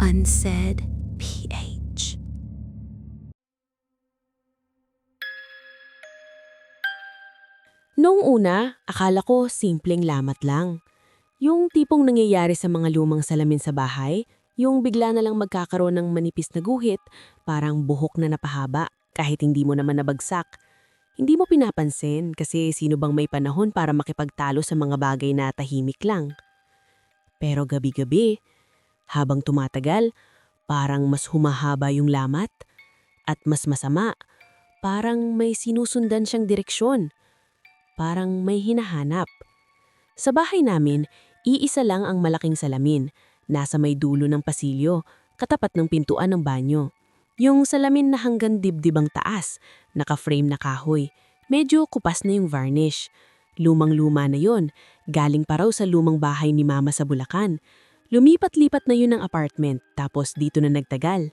Unsaid PH. Noong una, akala ko simpleng lamat lang. Yung tipong nangyayari sa mga lumang salamin sa bahay, yung bigla na lang magkakaroon ng manipis na guhit, parang buhok na napahaba, kahit hindi mo naman nabagsak. Hindi mo pinapansin kasi sino bang may panahon para makipagtalo sa mga bagay na tahimik lang. Pero gabi-gabi, habang tumatagal, parang mas humahaba yung lamat at mas masama, parang may sinusundan siyang direksyon. Parang may hinahanap. Sa bahay namin, iisa lang ang malaking salamin, nasa may dulo ng pasilyo, katapat ng pintuan ng banyo. Yung salamin na hanggang dibdib ang taas, naka-frame na kahoy. Medyo kupas na yung varnish. Lumang-luma na yon, galing pa raw sa lumang bahay ni Mama sa Bulacan. Lumipat-lipat na yun ng apartment, tapos dito na nagtagal.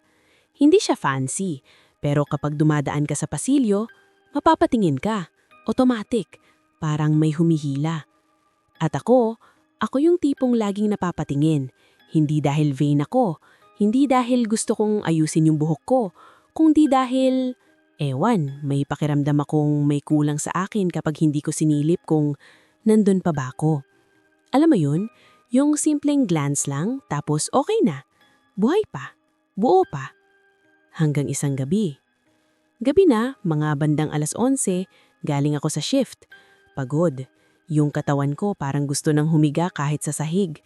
Hindi siya fancy, pero kapag dumadaan ka sa pasilyo, mapapatingin ka. Automatic. Parang may humihila. At ako yung tipong laging napapatingin. Hindi dahil vain ako, hindi dahil gusto kong ayusin yung buhok ko, kundi dahil, may pakiramdam akong may kulang sa akin kapag hindi ko sinilip kung nandun pa ba ako. Alam mo yun, yung simpleng glance lang, tapos okay na. Buhay pa, buo pa. Hanggang isang gabi. Gabi na, mga bandang 11:00, galing ako sa shift. Pagod. Yung katawan ko parang gusto nang humiga kahit sa sahig.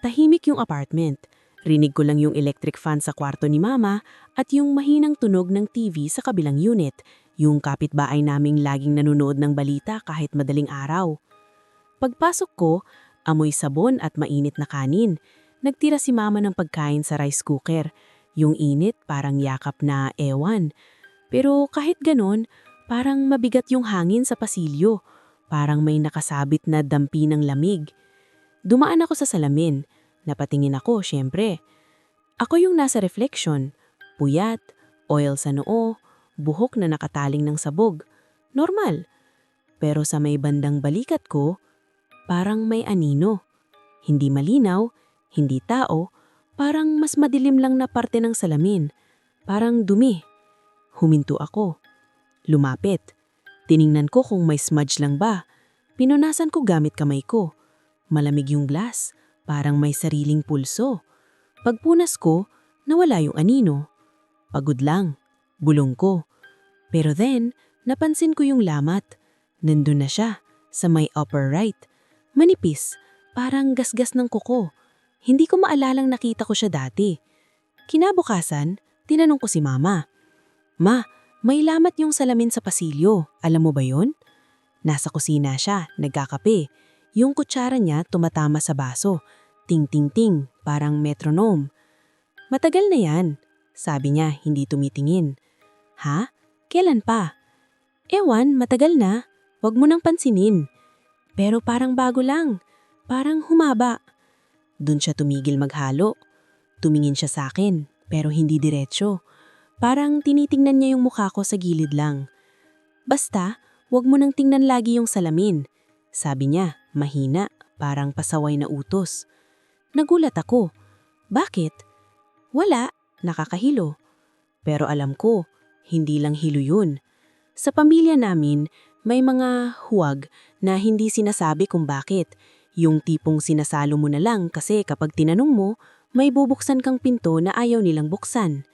Tahimik yung apartment. Rinig ko lang yung electric fan sa kwarto ni Mama at yung mahinang tunog ng TV sa kabilang unit. Yung kapitbahay naming laging nanonood ng balita kahit madaling araw. Pagpasok ko, amoy sabon at mainit na kanin. Nagtira si Mama ng pagkain sa rice cooker. Yung init parang yakap na ewan. Pero kahit ganon, parang mabigat yung hangin sa pasilyo. Parang may nakasabit na dampi ng lamig. Dumaan ako sa salamin. Napatingin ako, syempre. Ako yung nasa reflection. Puyat, oil sa noo, buhok na nakataling ng sabog. Normal. Pero sa may bandang balikat ko, parang may anino. Hindi malinaw, hindi tao, parang mas madilim lang na parte ng salamin. Parang dumi. Huminto ako. Lumapit. Tiningnan ko kung may smudge lang ba. Pinunasan ko gamit kamay ko. Malamig yung glass, parang may sariling pulso. Pagpunas ko, nawala yung anino. Pagod lang, bulong ko. Pero then, napansin ko yung lamat. Nandun na siya, sa may upper right. Manipis, parang gasgas ng kuko. Hindi ko maalalang nakita ko siya dati. Kinabukasan, tinanong ko si Mama. Ma, may lamat yung salamin sa pasilyo. Alam mo ba yon? Nasa kusina siya, nagkakape. Yung kutsara niya tumatama sa baso. Ting-ting-ting, parang metronome. Matagal na yan, sabi niya, hindi tumitingin. Ha? Kailan pa? Ewan, matagal na. Huwag mo nang pansinin. Pero parang bago lang. Parang humaba. Doon siya tumigil maghalo. Tumingin siya sa akin, pero hindi diretsyo. Parang tinitingnan niya yung mukha ko sa gilid lang. Basta, huwag mo nang tingnan lagi yung salamin. Sabi niya, mahina, parang pasaway na utos. Nagulat ako. Bakit? Wala, nakakahilo. Pero alam ko, hindi lang hilo yun. Sa pamilya namin, may mga huwag na hindi sinasabi kung bakit. Yung tipong sinasalo mo na lang kasi kapag tinanong mo, may bubuksan kang pinto na ayaw nilang buksan.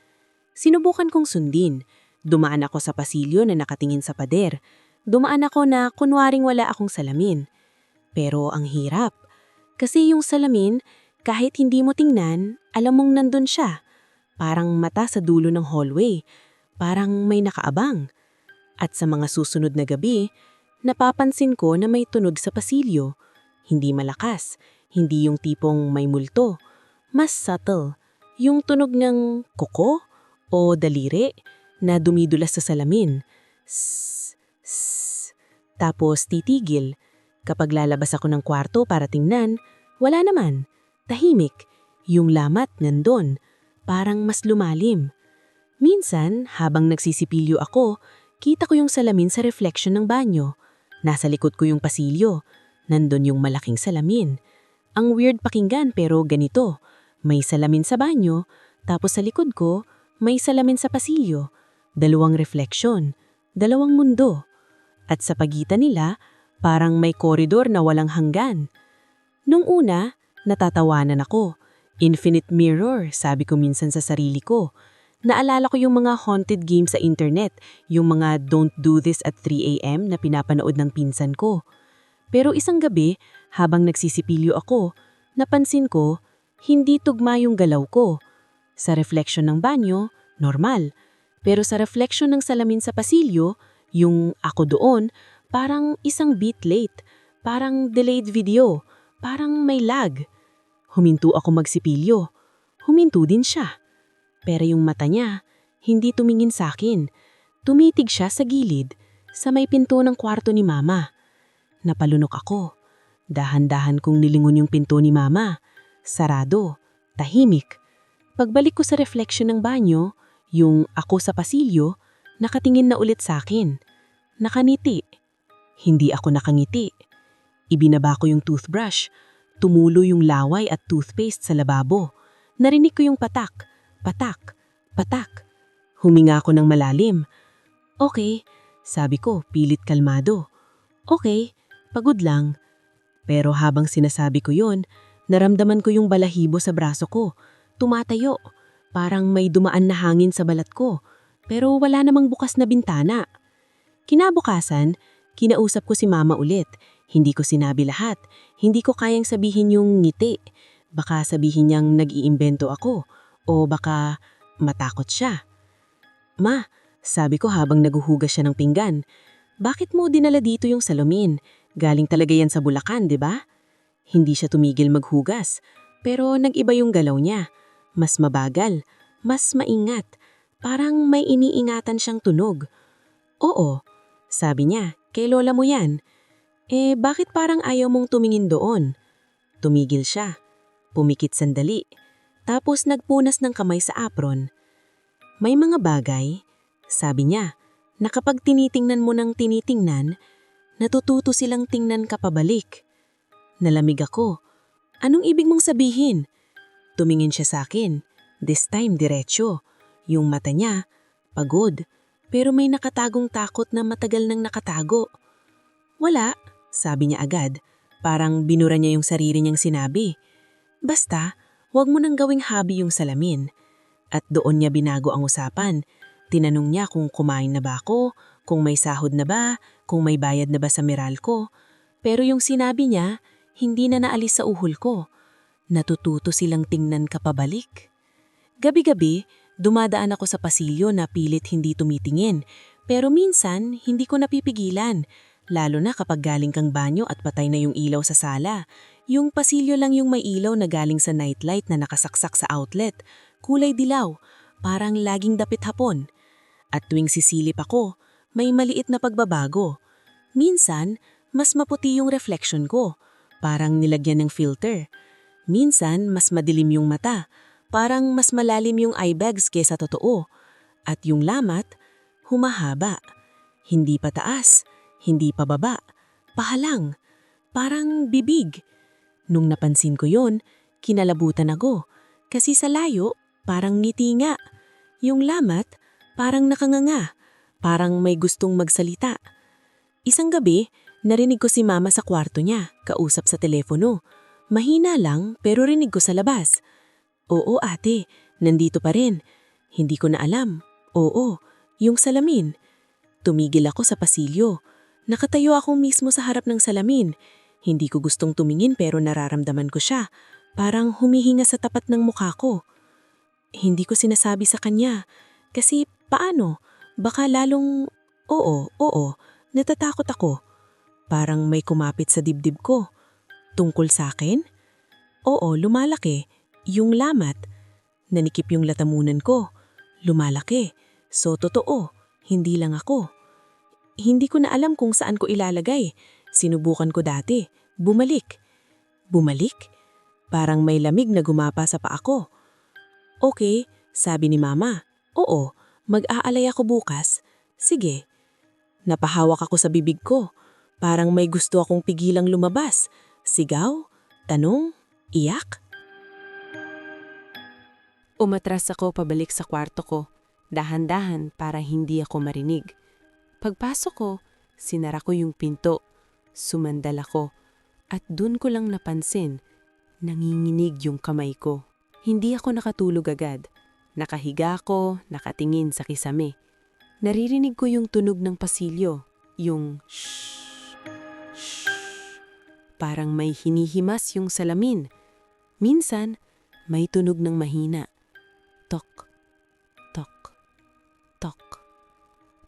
Sinubukan kong sundin. Dumaan ako sa pasilyo na nakatingin sa pader. Dumaan ako na kunwaring wala akong salamin. Pero ang hirap. Kasi yung salamin, kahit hindi mo tingnan, alam mong nandun siya. Parang mata sa dulo ng hallway. Parang may nakaabang. At sa mga susunod na gabi, napapansin ko na may tunog sa pasilyo. Hindi malakas, hindi yung tipong may multo. Mas subtle. Yung tunog ng kuko o daliri na dumidulas sa salamin. Sss, sss. Tapos titigil. Kapag lalabas ako ng kwarto para tingnan, wala naman. Tahimik. Yung lamat nandun. Parang mas lumalim. Minsan, habang nagsisipilyo ako, kita ko yung salamin sa reflection ng banyo. Nasa likod ko yung pasilyo. Nandun yung malaking salamin. Ang weird pakinggan pero ganito. May salamin sa banyo, tapos sa likod ko, may salamin sa pasilyo. Dalawang refleksyon, dalawang mundo. At sa pagitan nila, parang may koridor na walang hanggan. Nung una, natatawanan ako. Infinite mirror, sabi ko minsan sa sarili ko. Naalala ko yung mga haunted games sa internet, yung mga don't do this at 3 a.m. na pinapanood ng pinsan ko. Pero isang gabi, habang nagsisipilyo ako, napansin ko, hindi tugma yung galaw ko. Sa refleksyon ng banyo, normal. Pero sa refleksyon ng salamin sa pasilyo, yung ako doon, parang isang beat late, parang delayed video, parang may lag. Huminto ako magsipilyo. Huminto din siya. Pero yung mata niya, hindi tumingin sa akin. Tumitig siya sa gilid, sa may pinto ng kwarto ni Mama. Napalunok ako. Dahan-dahan kong nilingon yung pinto ni Mama. Sarado, tahimik. Pagbalik ko sa refleksyon ng banyo, yung ako sa pasilyo, nakatingin na ulit sa akin. Nakaniti. Hindi ako nakangiti. Ibinaba ko yung toothbrush. Tumulo yung laway at toothpaste sa lababo. Narinig ko yung patak, patak, patak. Huminga ako ng malalim. Okay, sabi ko, pilit kalmado. Okay, pagod lang. Pero habang sinasabi ko yon, naramdaman ko yung balahibo sa braso ko. Tumatayo. Parang may dumaan na hangin sa balat ko. Pero wala namang bukas na bintana. Kinabukasan, kinausap ko si Mama ulit. Hindi ko sinabi lahat. Hindi ko kayang sabihin yung ngiti. Baka sabihin niyang nag-iimbento ako. O baka matakot siya. Ma, sabi ko habang naguhugas siya ng pinggan, bakit mo dinala dito yung salamin? Galing talaga yan sa Bulacan, di ba? Hindi siya tumigil maghugas. Pero nag-iba yung galaw niya. Mas mabagal. Mas maingat. Parang may iniingatan siyang tunog. Oo, sabi niya, kay lola mo yan. Bakit parang ayaw mong tumingin doon? Tumigil siya. Pumikit sandali. Tapos nagpunas ng kamay sa apron. May mga bagay, sabi niya, na kapag tinitingnan mo ng tinitingnan, natututo silang tingnan ka pabalik. Nalamig ako. Anong ibig mong sabihin? Tumingin siya sa akin. This time diretso. Yung mata niya, pagod. Pero may nakatagong takot na matagal nang nakatago. Wala, sabi niya agad. Parang binura niya yung sarili niyang sinabi. Basta, huwag mo nang gawing hobby yung salamin. At doon niya binago ang usapan. Tinanong niya kung kumain na ba ako, kung may sahod na ba, kung may bayad na ba sa Meralco. Pero yung sinabi niya, hindi na naalis sa uhol ko. Natututo silang tingnan ka pabalik. Gabi-gabi, dumadaan ako sa pasilyo na pilit hindi tumitingin. Pero minsan, hindi ko napipigilan. Lalo na kapag galing kang banyo at patay na yung ilaw sa sala. Yung pasilyo lang yung may ilaw na galing sa nightlight na nakasaksak sa outlet. Kulay dilaw, parang laging dapit hapon. At tuwing sisilip ako, may maliit na pagbabago. Minsan, mas maputi yung reflection ko, parang nilagyan ng filter. Minsan, mas madilim yung mata, parang mas malalim yung eye bags kesa totoo. At yung lamat, humahaba. Hindi pa taas, hindi pa baba, pahalang, parang bibig. Nung napansin ko yon, kinalabutan ako. Kasi sa layo, parang ngiti nga. Yung lamat, parang nakanganga. Parang may gustong magsalita. Isang gabi, narinig ko si Mama sa kwarto niya, kausap sa telepono. Mahina lang, pero rinig ko sa labas. Oo ate, nandito pa rin. Hindi ko na alam. Oo, yung salamin. Tumigil ako sa pasilyo. Nakatayo ako mismo sa harap ng salamin. Hindi ko gustong tumingin pero nararamdaman ko siya. Parang humihinga sa tapat ng mukha ko. Hindi ko sinasabi sa kanya. Kasi paano? Baka lalong, oo, natatakot ako. Parang may kumapit sa dibdib ko. Tungkol sa akin? Oo, lumalaki. Yung lamat. Nanikip yung latamunan ko. Lumalaki. So totoo, hindi lang ako. Hindi ko na alam kung saan ko ilalagay. Sinubukan ko dati. Bumalik. Bumalik? Parang may lamig na gumapa sa paa ko. Okay, sabi ni Mama. Oo, mag-aalay ako bukas. Sige. Napahawak ako sa bibig ko. Parang may gusto akong pigilang lumabas. Sigaw? Tanong? Iyak? Umatras ako pabalik sa kwarto ko, dahan-dahan para hindi ako marinig. Pagpasok ko, sinara ko yung pinto, sumandal ako, at dun ko lang napansin, nanginginig yung kamay ko. Hindi ako nakatulog agad. Nakahiga ako, nakatingin sa kisame. Naririnig ko yung tunog ng pasilyo, yung shhh, shhh. Parang may hinihimas yung salamin. Minsan, may tunog ng mahina. Tok, tok, tok.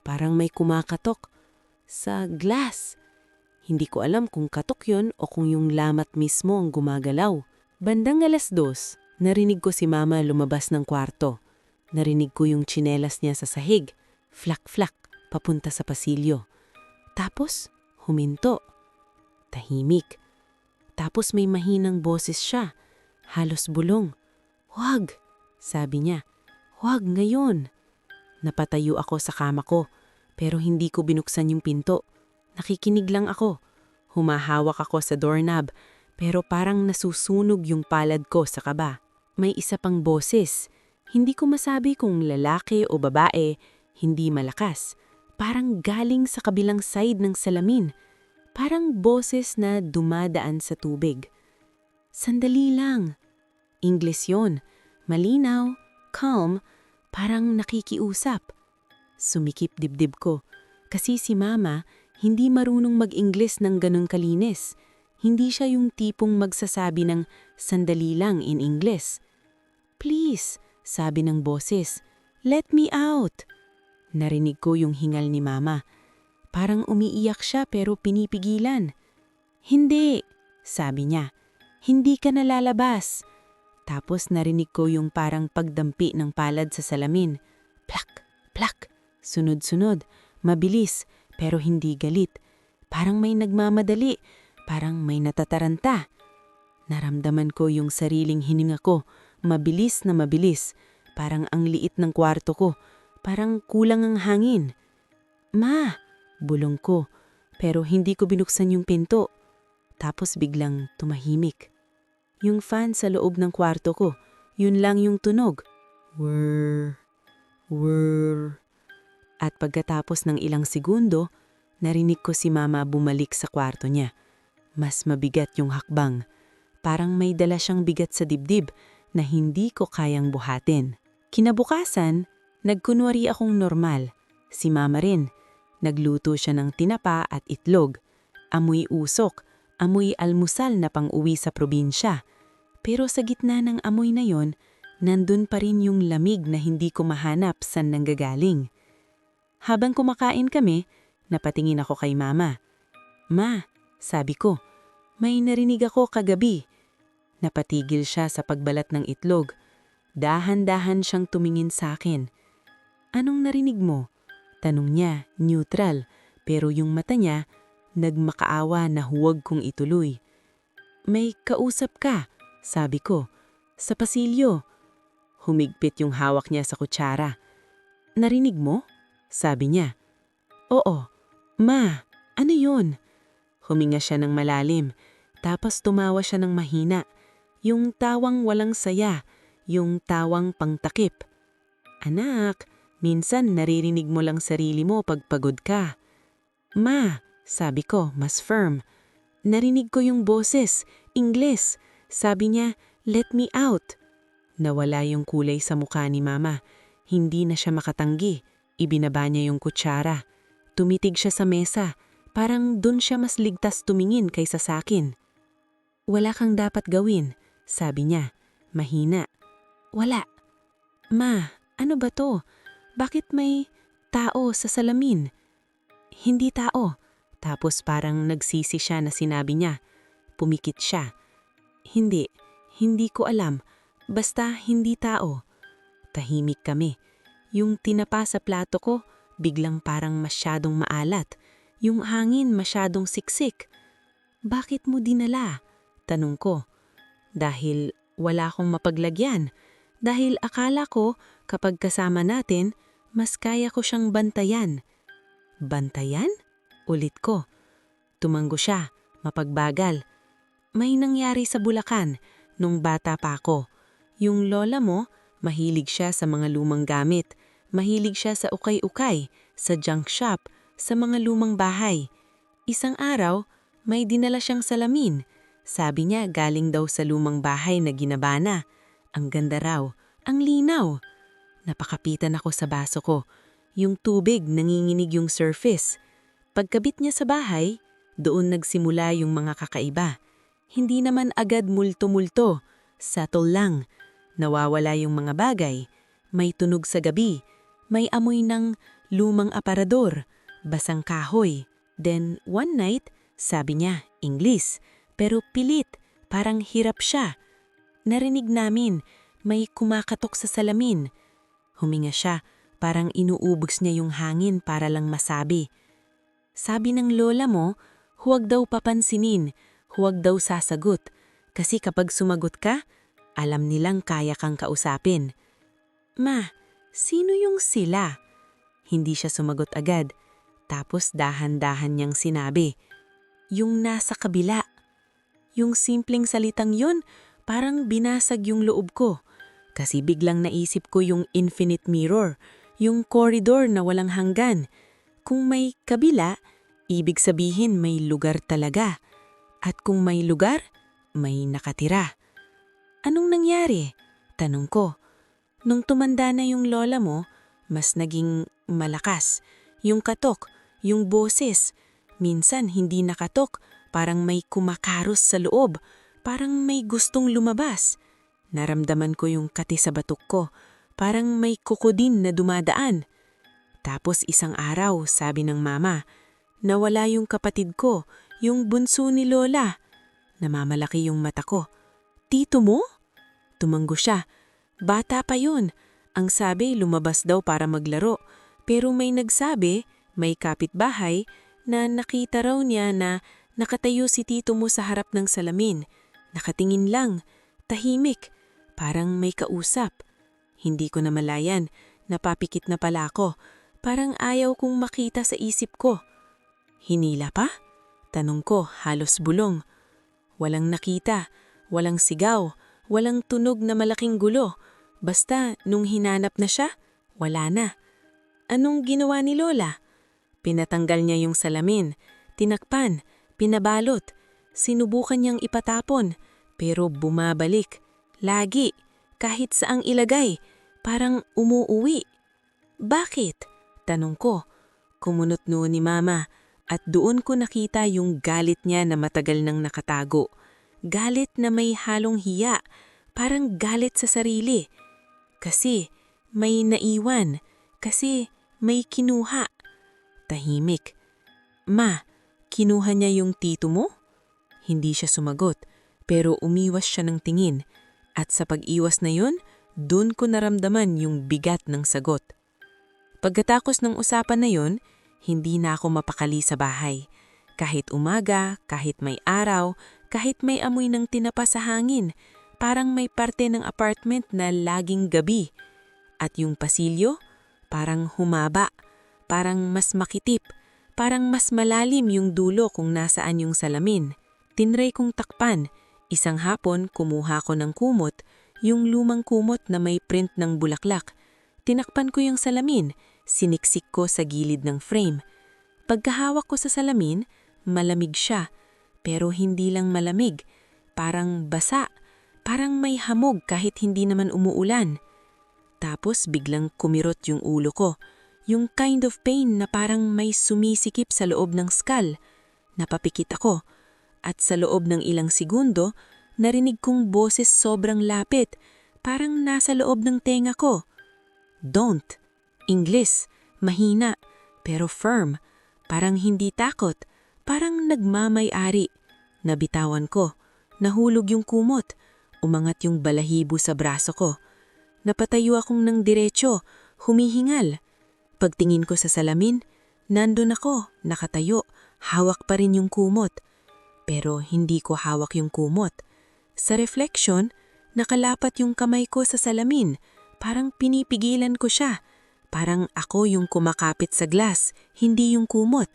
Parang may kumakatok sa glass. Hindi ko alam kung katok yun o kung yung lamat mismo ang gumagalaw. Bandang 2:00, narinig ko si Mama lumabas ng kwarto. Narinig ko yung tsinelas niya sa sahig. Flak-flak, papunta sa pasilyo. Tapos, huminto. Tahimik. Tapos may mahinang boses siya. Halos bulong. "Huwag," sabi niya. "Huwag ngayon." Napatayo ako sa kama ko, pero hindi ko binuksan yung pinto. Nakikinig lang ako. Humahawak ako sa doorknob, pero parang nasusunog yung palad ko sa kaba. May isa pang boses. Hindi ko masabi kung lalaki o babae, hindi malakas. Parang galing sa kabilang side ng salamin. Parang boses na dumadaan sa tubig. Sandali lang. Ingles yun. Malinaw, calm, parang nakikiusap. Sumikip dibdib ko. Kasi si Mama, hindi marunong mag-Ingles ng ganun kalinis. Hindi siya yung tipong magsasabi ng sandali lang in Ingles. "Please," sabi ng boses, "let me out." Narinig ko yung hingal ni Mama. Parang umiiyak siya pero pinipigilan. "Hindi," sabi niya. "Hindi ka nalalabas." Tapos narinig ko yung parang pagdampi ng palad sa salamin. Plak, plak, sunod-sunod, mabilis, pero hindi galit. Parang may nagmamadali, parang may natataranta. Naramdaman ko yung sariling hininga ko, mabilis na mabilis. Parang ang liit ng kwarto ko, parang kulang ang hangin. "Ma!" bulong ko, pero hindi ko binuksan yung pinto. Tapos biglang tumahimik. Yung fan sa loob ng kwarto ko, yun lang yung tunog. Whir, whir. At pagkatapos ng ilang segundo, narinig ko si Mama bumalik sa kwarto niya. Mas mabigat yung hakbang. Parang may dala siyang bigat sa dibdib na hindi ko kayang buhatin. Kinabukasan, nagkunwari akong normal. Si Mama rin. Nagluto siya ng tinapa at itlog. Amoy usok, amoy almusal na pang-uwi sa probinsya. Pero sa gitna ng amoy na yon, nandun pa rin yung lamig na hindi ko mahanap saan nanggagaling. Habang kumakain kami, napatingin ako kay Mama. "Ma," sabi ko, "may narinig ako kagabi." Napatigil siya sa pagbalat ng itlog. Dahan-dahan siyang tumingin sa akin. "Anong narinig mo?" Tanong niya, neutral, pero yung mata niya, nagmakaawa na huwag kong ituloy. "May kausap ka," sabi ko, "sa pasilyo." Humigpit yung hawak niya sa kutsara. "Narinig mo?" sabi niya. "Oo." "Ma, ano yun?" Huminga siya ng malalim, tapos tumawa siya ng mahina. Yung tawang walang saya, yung tawang pangtakip. "Anak, minsan naririnig mo lang sarili mo pag pagod ka." "Ma," sabi ko, mas firm. "Narinig ko yung boses, Ingles. Sabi niya, 'Let me out.'" Nawala yung kulay sa mukha ni Mama. Hindi na siya makatanggi. Ibinaba niya yung kutsara. Tumitig siya sa mesa. Parang dun siya mas ligtas tumingin kaysa sa akin. "Wala kang dapat gawin," sabi niya. Mahina. "Wala." "Ma, ano ba to? Bakit may tao sa salamin?" "Hindi tao." Tapos parang nagsisi siya na sinabi niya. Pumikit siya. Hindi ko alam. Basta hindi tao." Tahimik kami. Yung tinapa sa plato ko, biglang parang masyadong maalat. Yung hangin masyadong siksik. "Bakit mo dinala?" tanong ko. "Dahil wala akong mapaglagyan. Dahil akala ko kapag kasama natin, mas kaya ko siyang bantayan." "Bantayan?" ulit ko. Tumanggo siya, mapagbagal. "May nangyari sa Bulacan nung bata pa ako. Yung lola mo, Mahilig siya sa mga lumang gamit. Mahilig siya sa ukay-ukay, sa junk shop, sa mga lumang bahay. Isang araw, may dinala siyang salamin. Sabi niya galing daw sa lumang bahay na ginabana. Ang ganda raw, ang linaw. Napakapitan ako sa baso ko. Yung tubig, nanginginig yung surface. Pagkabit niya sa bahay, doon nagsimula yung mga kakaiba. Hindi naman agad multo-multo. Subtle lang. Nawawala yung mga bagay. May tunog sa gabi. May amoy ng lumang aparador. Basang kahoy. Then, one night, sabi niya, English. Pero pilit, parang hirap siya. Narinig namin, may kumakatok sa salamin. Huminga siya, parang inuubos niya yung hangin para lang masabi. Sabi ng lola mo, huwag daw papansinin, huwag daw sasagot. Kasi kapag sumagot ka, alam nilang kaya kang kausapin. Ma, sino yung sila? Hindi siya sumagot agad. Tapos dahan-dahan niyang sinabi, yung nasa kabila. Yung simpleng salitang yun, parang binasag yung loob ko. Kasi biglang naisip ko yung infinite mirror, yung corridor na walang hanggan. Kung may kabila, ibig sabihin may lugar talaga. At kung may lugar, may nakatira. Anong nangyari? Tanong ko. Nung tumanda na yung lola mo, mas naging malakas. Yung katok, yung boses. Minsan hindi nakatok, parang may kumakaros sa loob, parang may gustong lumabas. Naramdaman ko yung kati sa batok ko, parang may kuko din na dumadaan. Tapos isang araw, sabi ng mama, nawala yung kapatid ko, yung bunso ni lola. Namamalaki yung mata ko. Tito mo? Tumanggo siya. Bata pa yun. Ang sabi lumabas daw para maglaro. Pero may nagsabi, may kapitbahay, na nakita raw niya na nakatayo si tito mo sa harap ng salamin. Nakatingin lang, tahimik, parang may kausap. Hindi ko namalayan, napapikit na pala ako. Parang ayaw kong makita sa isip ko. Hinila pa? Tanong ko, halos bulong. Walang nakita, walang sigaw, walang tunog na malaking gulo. Basta nung hinanap na siya, wala na. Anong ginawa ni Lola? Pinatanggal niya yung salamin, tinakpan, pinabalot. Sinubukan niyang ipatapon, pero bumabalik. Lagi, kahit saang ilagay, parang umuuwi. Bakit? Tanong ko. Kumunot noon ni Mama at doon ko nakita yung galit niya na matagal nang nakatago. Galit na may halong hiya, parang galit sa sarili. Kasi may naiwan, kasi may kinuha. Tahimik. Ma, kinuha niya yung tito mo? Hindi siya sumagot, pero umiwas siya ng tingin. At sa pag-iwas na yun, doon ko naramdaman yung bigat ng sagot. Pagkatapos ng usapan na yun, hindi na ako mapakali sa bahay. Kahit umaga, kahit may araw, kahit may amoy ng tinapa sa hangin, parang may parte ng apartment na laging gabi. At yung pasilyo, parang humaba, parang mas makitip, parang mas malalim yung dulo kung nasaan yung salamin. Tinry kong takpan. Isang hapon, kumuha ko ng kumot, yung lumang kumot na may print ng bulaklak. Tinakpan ko yung salamin, siniksik ko sa gilid ng frame. Pagkahawak ko sa salamin, malamig siya. Pero hindi lang malamig, parang basa, parang may hamog kahit hindi naman umuulan. Tapos biglang kumirot yung ulo ko. Yung kind of pain na parang may sumisikip sa loob ng skull. Napapikit ako. At sa loob ng ilang segundo, narinig kong boses sobrang lapit. Parang nasa loob ng tenga ko. Don't. English. Mahina. Pero firm. Parang hindi takot. Parang nagmamay-ari. Nabitawan ko. Nahulog yung kumot. Umangat yung balahibo sa braso ko. Napatayo akong ng diretso. Humihingal. Pagtingin ko sa salamin, nandun ako, nakatayo, hawak pa rin yung kumot. Pero hindi ko hawak yung kumot. Sa reflection, nakalapat yung kamay ko sa salamin, parang pinipigilan ko siya. Parang ako yung kumakapit sa glass, hindi yung kumot.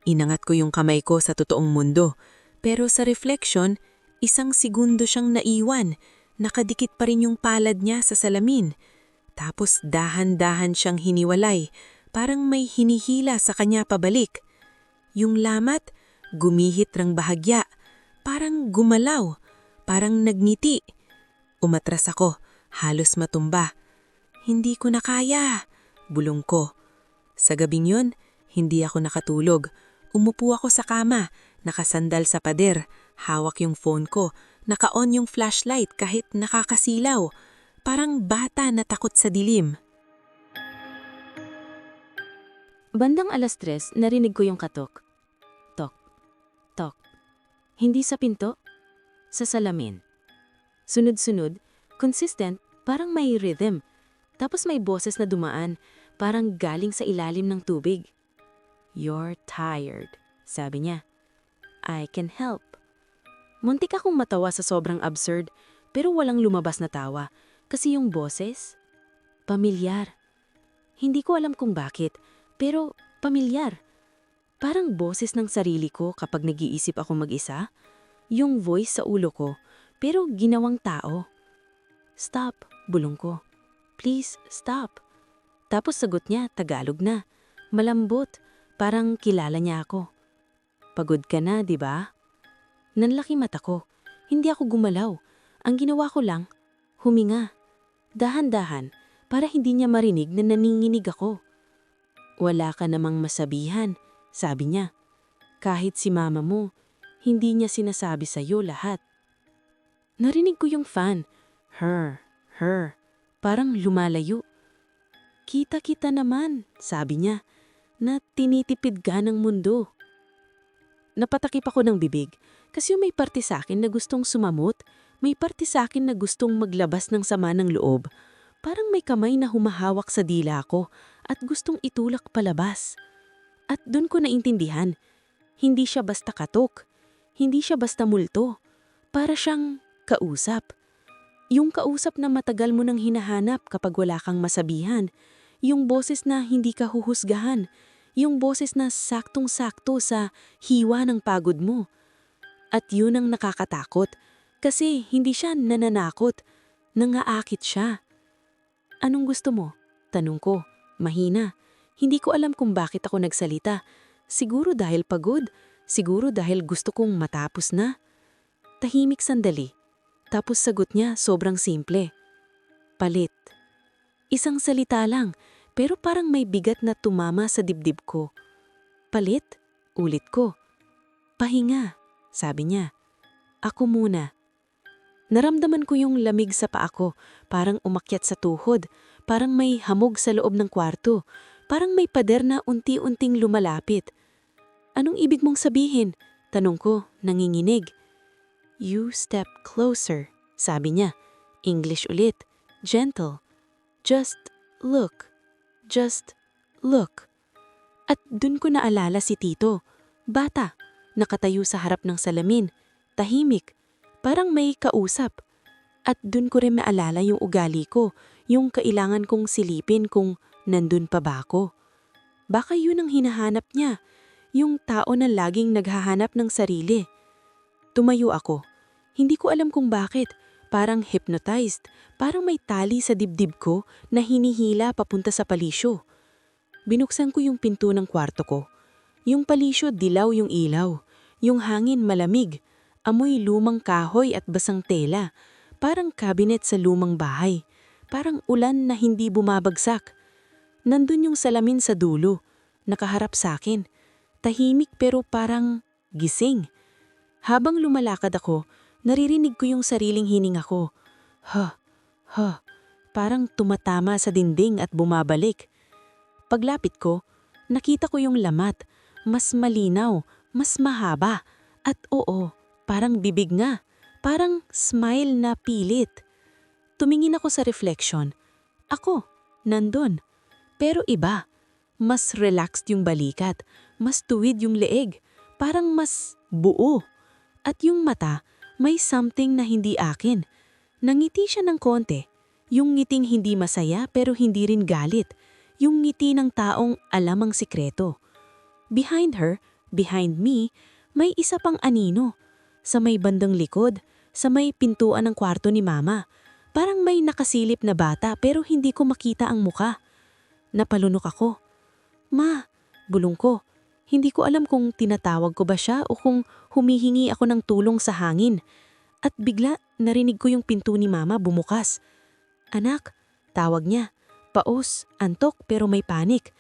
Inangat ko yung kamay ko sa totoong mundo, pero sa reflection, isang segundo siyang naiwan, Nakadikit pa rin yung palad niya sa salamin. Tapos dahan-dahan siyang hiniwalay, parang may hinihila sa kanya pabalik. Yung lamat, gumihit ng bahagya, parang gumalaw, parang nagngiti. Umatras ako, halos matumba. Hindi ko na kaya, bulong ko. Sa gabing yun, hindi ako nakatulog. Umupo ako sa kama, nakasandal sa pader, hawak yung phone ko, naka-on yung flashlight kahit nakakasilaw. Parang bata na takot sa dilim. Bandang 3:00, narinig ko yung katok. Tok, tok. Hindi sa pinto, sa salamin. Sunod-sunod, consistent, parang may rhythm. Tapos may boses na dumaan, parang galing sa ilalim ng tubig. "You're tired," sabi niya. "I can help." Muntik akong matawa sa sobrang absurd, pero walang lumabas na tawa. Kasi yung boses, pamilyar. Hindi ko alam kung bakit, pero pamilyar. Parang boses ng sarili ko kapag nag-iisip ako mag-isa. Yung voice sa ulo ko, pero ginawang tao. "Stop," bulong ko. "Please, stop." Tapos sagot niya, Tagalog na. Malambot, parang kilala niya ako. "Pagod ka na, di ba?" Nanlaki mata ko. Hindi ako gumalaw. Ang ginawa ko lang, huminga. Dahan-dahan, para hindi niya marinig na naninginig ako. "Wala ka namang masabihan," sabi niya. "Kahit si mama mo, hindi niya sinasabi sa'yo lahat." Narinig ko yung fan. Her, parang lumalayo. "Kita-kita naman," sabi niya, "na tinitipid ka ng mundo." Napatakip ako ng bibig kasi may parte sa akin na gustong sumamot, may parte sa akin na gustong maglabas ng sama ng loob. Parang may kamay na humahawak sa dila ko at gustong itulak palabas. At doon ko naintindihan, hindi siya basta katok, hindi siya basta multo, para siyang kausap. Yung kausap na matagal mo nang hinahanap kapag wala kang masabihan, yung boses na hindi ka huhusgahan, yung boses na saktong-sakto sa hiwa ng pagod mo. At yun ang nakakatakot, kasi hindi siya nananakot, nangaakit siya. "Anong gusto mo?" tanong ko, mahina. Hindi ko alam kung bakit ako nagsalita. Siguro dahil pagod, siguro dahil gusto kong matapos na. Tahimik sandali, tapos sagot niya sobrang simple. "Palit." Isang salita lang, pero parang may bigat na tumama sa dibdib ko. "Palit?" Ulit ko. "Pahinga," sabi niya. "Ako muna." Naramdaman ko yung lamig sa paa ko, parang umakyat sa tuhod, parang may hamog sa loob ng kwarto, parang may pader na unti-unting lumalapit. "Anong ibig mong sabihin?" tanong ko, nanginginig. "You step closer," sabi niya. English ulit, gentle. "Just look. Just look." At dun ko naalala si Tito, bata, nakatayo sa harap ng salamin, tahimik, parang may kausap. At dun ko rin maalala yung ugali ko, yung kailangan kong silipin kung nandun pa ba ako. Baka yun ang hinahanap niya, yung tao na laging naghahanap ng sarili. Tumayo ako. Hindi ko alam kung bakit, parang hypnotized, parang may tali sa dibdib ko na hinihila papunta sa palisyo. Binuksan ko yung pinto ng kwarto ko. Yung palisyo dilaw yung ilaw, yung hangin malamig, amoy lumang kahoy at basang tela, parang cabinet sa lumang bahay, parang ulan na hindi bumabagsak. Nandun yung salamin sa dulo, nakaharap sa akin, tahimik pero parang gising. Habang lumalakad ako, naririnig ko yung sariling hininga ko. Parang tumatama sa dinding at bumabalik. Paglapit ko, nakita ko yung lamat, mas malinaw, mas mahaba, at oo, parang bibig nga, parang smile na pilit. Tumingin ako sa reflection. Ako, nandun. Pero iba, mas relaxed yung balikat, mas tuwid yung leeg, parang mas buo. At yung mata, may something na hindi akin. Nangiti siya ng konti, yung ngiting hindi masaya pero hindi rin galit, yung ngiti ng taong alam ang sikreto. Behind her, behind me, may isa pang anino. Sa may bandang likod, sa may pintuan ng kwarto ni Mama. Parang may nakasilip na bata pero hindi ko makita ang muka. Napalunok ako. Ma, bulong ko. Hindi ko alam kung tinatawag ko ba siya o kung humihingi ako ng tulong sa hangin. At bigla narinig ko yung pinto ni Mama bumukas. Anak, tawag niya. Paos, antok pero may panik.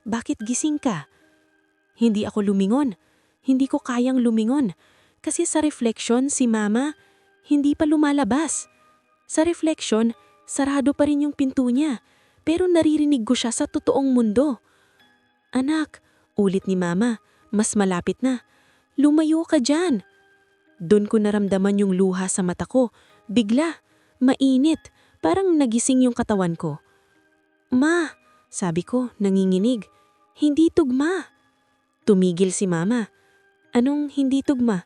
Bakit gising ka? Hindi ako lumingon. Hindi ko kayang lumingon. Kasi sa refleksyon si Mama hindi pa lumalabas. Sa refleksyon, sarado pa rin yung pinto niya. Pero naririnig ko siya sa totoong mundo. Anak, ulit ni Mama, mas malapit na. Lumayo ka dyan. Doon ko naramdaman yung luha sa mata ko. Bigla, mainit, parang nagising yung katawan ko. Ma, sabi ko, nanginginig. Hindi tugma. Tumigil si Mama. Anong hindi tugma?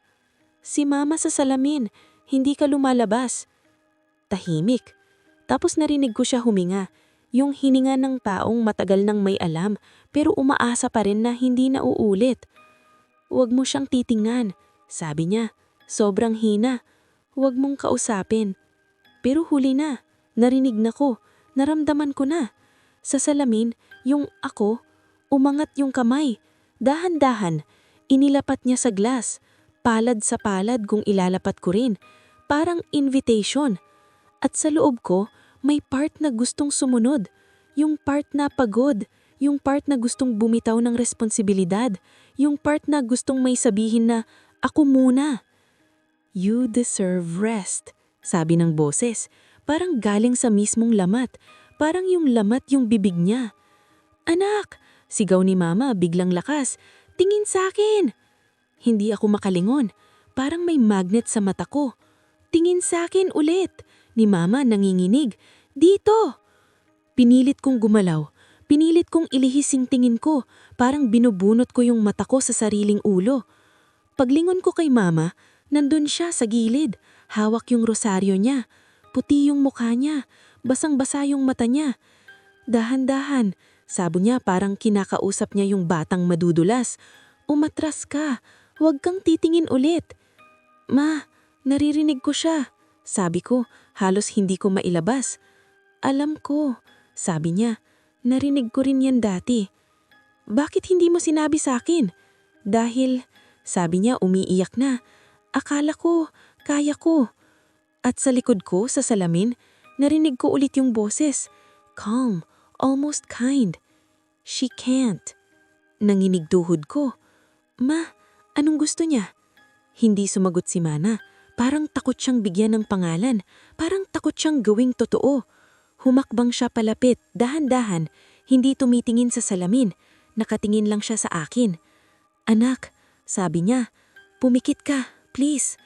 Si Mama sa salamin, hindi ka lumalabas. Tahimik. Tapos narinig ko siya huminga. Yung hininga ng taong matagal nang may alam pero umaasa pa rin na hindi na uulit. Huwag mo siyang titingnan, sabi niya. Sobrang hina. Huwag mong kausapin. Pero huli na. Narinig na ko. Naramdaman ko na. Sa salamin, yung ako, umangat yung kamay. Dahan-dahan, inilapat niya sa glass. Palad sa palad kung ilalapat ko rin. Parang invitation. At sa loob ko, may part na gustong sumunod. Yung part na pagod. Yung part na gustong bumitaw ng responsibilidad. Yung part na gustong may sabihin na, ako muna. You deserve rest, sabi ng boses. Parang galing sa mismong lamat. Parang yung lamat yung bibig niya. Anak, sigaw ni Mama biglang lakas. Tingin sa akin. Hindi ako makalingon. Parang may magnet sa mata ko. Tingin sa akin ulit. Ni Mama nanginginig. Dito! Pinilit kong gumalaw. Pinilit kong ilihis yung tingin ko. Parang binubunot ko yung mata ko sa sariling ulo. Paglingon ko kay Mama, nandun siya sa gilid. Hawak yung rosaryo niya. Puti yung mukha niya. Basang-basa yung mata niya. Dahan-dahan, sabi niya parang kinakausap niya yung batang madudulas. Umatras ka. Huwag kang titingin ulit. Ma, naririnig ko siya. Sabi ko, halos hindi ko mailabas. Alam ko, sabi niya, narinig ko rin yan dati. Bakit hindi mo sinabi sa akin? Dahil, sabi niya umiiyak na, akala ko, kaya ko. At sa likod ko, sa salamin, narinig ko ulit yung boses. Calm, almost kind. She can't. Nanginig tuhod ko. Ma, anong gusto niya? Hindi sumagot si Mana. Parang takot siyang bigyan ng pangalan. Parang takot siyang gawing totoo. Humakbang siya palapit, dahan-dahan, hindi tumitingin sa salamin. Nakatingin lang siya sa akin. Anak, sabi niya, pumikit ka, please.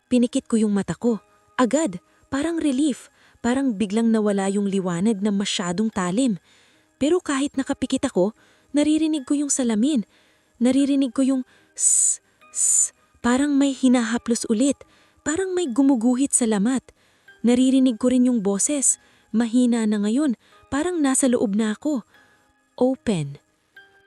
Pinikit ko yung mata ko. Agad, parang relief. Parang biglang nawala yung liwanag na masyadong talim. Pero kahit nakapikit ako, naririnig ko yung salamin. Naririnig ko yung sss, sss. Parang may hinahaplos ulit. Parang may gumuguhit sa lamat. Naririnig ko rin yung boses. Mahina na ngayon. Parang nasa loob na ako. Open.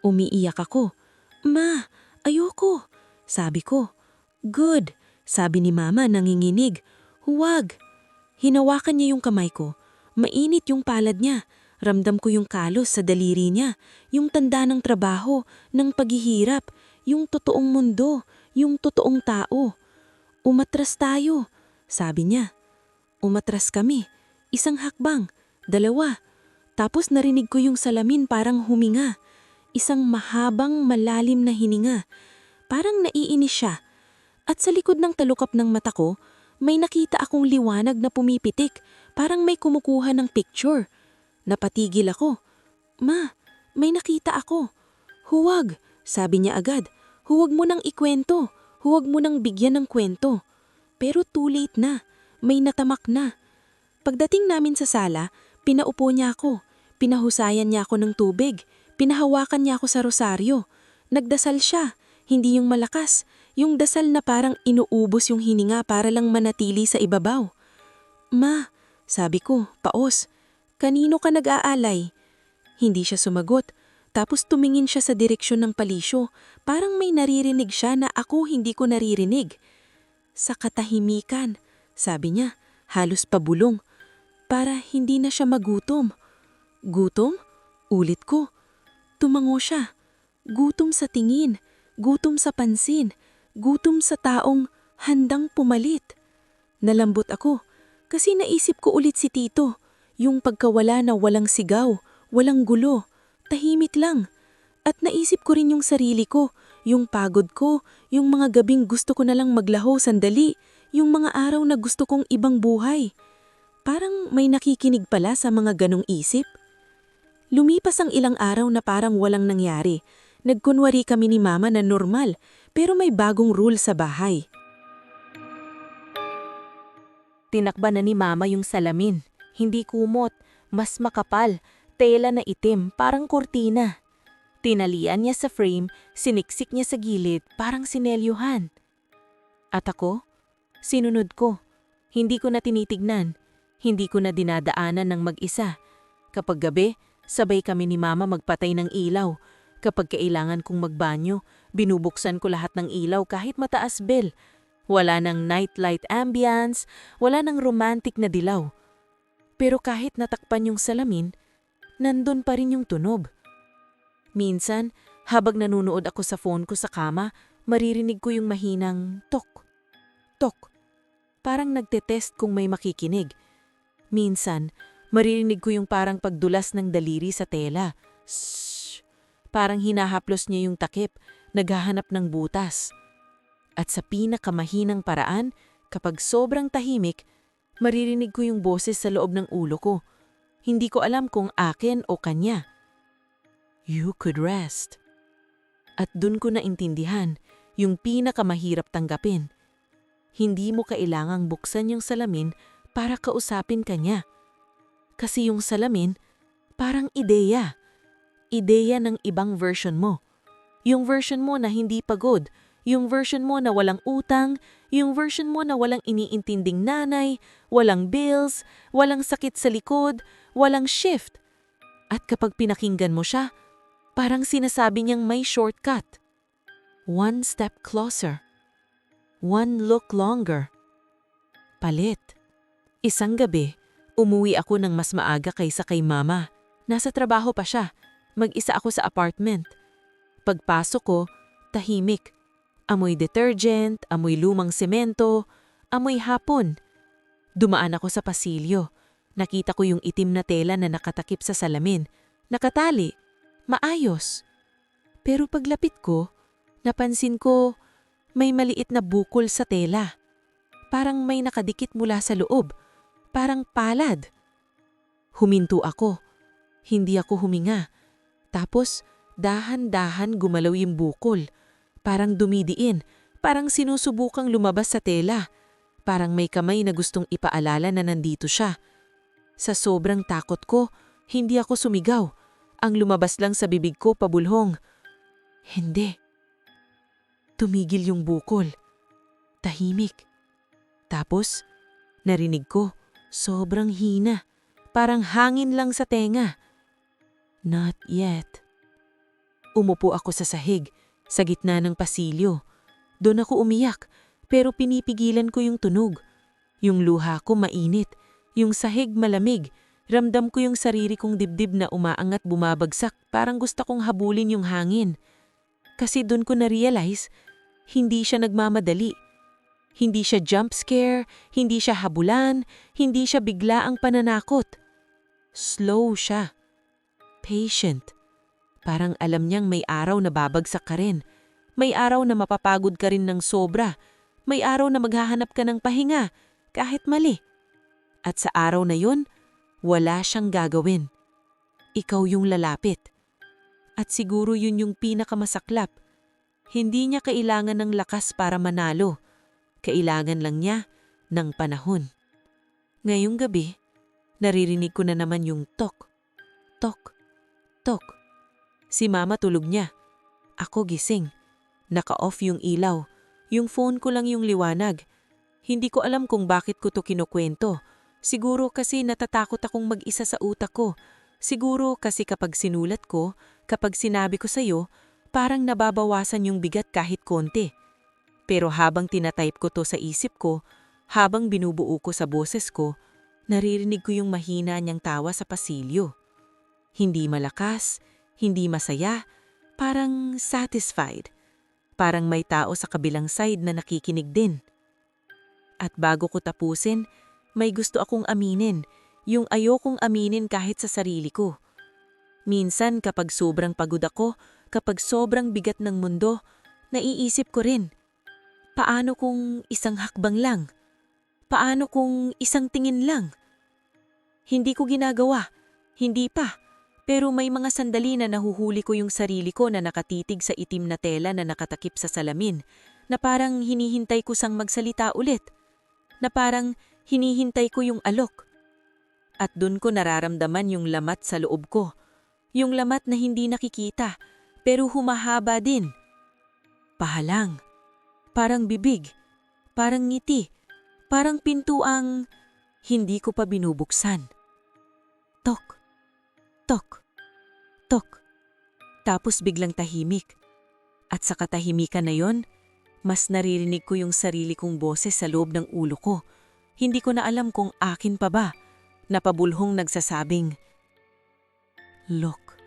Umiiyak ako. Ma, ayoko. Sabi ko. Good. Sabi ni Mama nanginginig. Huwag. Hinawakan niya yung kamay ko. Mainit yung palad niya. Ramdam ko yung kalos sa daliri niya. Yung tanda ng trabaho, ng paghihirap. Yung totoong mundo. Yung totoong tao. Umatras tayo, sabi niya. Umatras kami. Isang hakbang, dalawa. Tapos narinig ko yung salamin parang huminga. Isang mahabang malalim na hininga. Parang naiinis siya. At sa likod ng talukap ng mata ko, may nakita akong liwanag na pumipitik. Parang may kumukuha ng picture. Napatigil ako. Ma, may nakita ako. Huwag, sabi niya agad. Huwag mo nang ikwento. Huwag mo nang bigyan ng kwento. Pero too late na. May natamak na. Pagdating namin sa sala, pinaupo niya ako. Pinahusayan niya ako ng tubig. Pinahawakan niya ako sa rosaryo. Nagdasal siya. Hindi yung malakas. Yung dasal na parang inuubos yung hininga para lang manatili sa ibabaw. Ma, sabi ko, paos. Kanino ka nag-aalay? Hindi siya sumagot. Tapos tumingin siya sa direksyon ng palisyo. Parang may naririnig siya na ako hindi ko naririnig. Sa katahimikan, Sabi niya, halos pabulong, para hindi na siya magutom. Gutom? Ulit ko. Tumango siya. Gutom sa tingin, gutom sa pansin, gutom sa taong handang pumalit. Nalambot ako kasi naisip ko ulit si Tito, yung pagkawala na walang sigaw, walang gulo, tahimik lang. At naisip ko rin yung sarili ko, yung pagod ko, yung mga gabing gusto ko na lang maglaho sandali, yung mga araw na gusto kong ibang buhay. Parang may nakikinig pala sa mga ganong isip. Lumipas ang ilang araw na parang walang nangyari. Nagkunwari kami ni Mama na normal, pero may bagong rule sa bahay. Tinakba na ni Mama yung salamin. Hindi kumot, mas makapal, tela na itim, parang kurtina. Tinalian niya sa frame, siniksik niya sa gilid, parang sinelyuhan. At ako? Sinunod ko. Hindi ko na tinitignan. Hindi ko na dinadaanan ng mag-isa. Kapag gabi, sabay kami ni Mama magpatay ng ilaw. Kapag kailangan kong magbanyo, binubuksan ko lahat ng ilaw kahit mataas bell. Wala nang nightlight ambience, wala nang romantic na dilaw. Pero kahit natakpan yung salamin, nandun pa rin yung tunog. Minsan, habang nanunood ako sa phone ko sa kama, maririnig ko yung mahinang tok, tok. Parang nagtetest kung may makikinig. Minsan, maririnig ko yung parang pagdulas ng daliri sa tela. Shhh! Parang hinahaplos niya yung takip, naghahanap ng butas. At sa pinakamahinang paraan, kapag sobrang tahimik, maririnig ko yung boses sa loob ng ulo ko. Hindi ko alam kung akin o kanya. You could rest. At dun ko naintindihan yung pinakamahirap tanggapin. Hindi mo kailangang buksan yung salamin para kausapin kanya. Kasi yung salamin, parang ideya. Ideya ng ibang version mo. Yung version mo na hindi pagod, yung version mo na walang utang, yung version mo na walang iniintinding nanay, walang bills, walang sakit sa likod, walang shift. At kapag pinakinggan mo siya, parang sinasabi niyang may shortcut. One step closer. One look longer. Palit. Isang gabi, umuwi ako ng mas maaga kaysa kay Mama. Nasa trabaho pa siya. Mag-isa ako sa apartment. Pagpasok ko, tahimik. Amoy detergent, amoy lumang semento, amoy hapon. Dumaan ako sa pasilyo. Nakita ko yung itim na tela na nakatakip sa salamin. Nakatali. Maayos. Pero paglapit ko, napansin ko may maliit na bukol sa tela. Parang may nakadikit mula sa loob. Parang palad. Huminto ako. Hindi ako huminga. Tapos, dahan-dahan gumalaw yung bukol. Parang dumidiin. Parang sinusubukang lumabas sa tela. Parang may kamay na gustong ipaalala na nandito siya. Sa sobrang takot ko, hindi ako sumigaw. Ang lumabas lang sa bibig ko pabulhong. Hindi. Tumigil yung bukol. Tahimik. Tapos, narinig ko, sobrang hina. Parang hangin lang sa tenga. Not yet. Umupo ako sa sahig, sa gitna ng pasilyo. Doon ako umiyak, pero pinipigilan ko yung tunog. Yung luha ko mainit, yung sahig malamig. Ramdam ko yung sarili kong dibdib na umaangat bumabagsak, parang gusto kong habulin yung hangin. Kasi doon ko na-realize, hindi siya nagmamadali. Hindi siya jump scare, hindi siya habulan, hindi siya biglaang pananakot. Slow siya. Patient. Parang alam niyang may araw na babagsak ka rin. May araw na mapapagod ka rin ng sobra. May araw na maghahanap ka ng pahinga, kahit mali. At sa araw na yun, wala siyang gagawin. Ikaw yung lalapit. At siguro yun yung pinakamasaklap. Hindi niya kailangan ng lakas para manalo. Kailangan lang niya ng panahon. Ngayong gabi, naririnig ko na naman yung tok, tok, tok. Si Mama tulog niya. Ako gising. Naka-off yung ilaw. Yung phone ko lang yung liwanag. Hindi ko alam kung bakit ko to kinukwento. Siguro kasi natatakot akong mag-isa sa utak ko. Siguro kasi kapag sinulat ko, kapag sinabi ko sa'yo, parang nababawasan yung bigat kahit konti. Pero habang tinatype ko to sa isip ko, Habang binubuo ko sa boses ko, naririnig ko yung mahina niyang tawa sa pasilyo. Hindi malakas, hindi masaya, parang satisfied. Parang may tao sa kabilang side na nakikinig din. At bago ko tapusin, may gusto akong aminin, yung ayokong aminin kahit sa sarili ko. Minsan kapag sobrang pagod ako, kapag sobrang bigat ng mundo, naiisip ko rin, paano kung isang hakbang lang? Paano kung isang tingin lang? Hindi ko ginagawa, hindi pa. Pero may mga sandali na nahuhuli ko yung sarili ko na nakatitig sa itim na tela na nakatakip sa salamin, na parang hinihintay ko sang magsalita ulit, na parang hinihintay ko yung alok. At dun ko nararamdaman yung lamat sa loob ko, yung lamat na hindi nakikita, pero humahaba din. Pahalang, parang bibig, parang ngiti, parang pintuang hindi ko pa binubuksan. Tok, tok, tok. Tapos biglang tahimik. At sa katahimikan na yon, mas naririnig ko yung sarili kong boses sa loob ng ulo ko. Hindi ko na alam kung akin pa ba, napabulhong nagsasabing, "Look."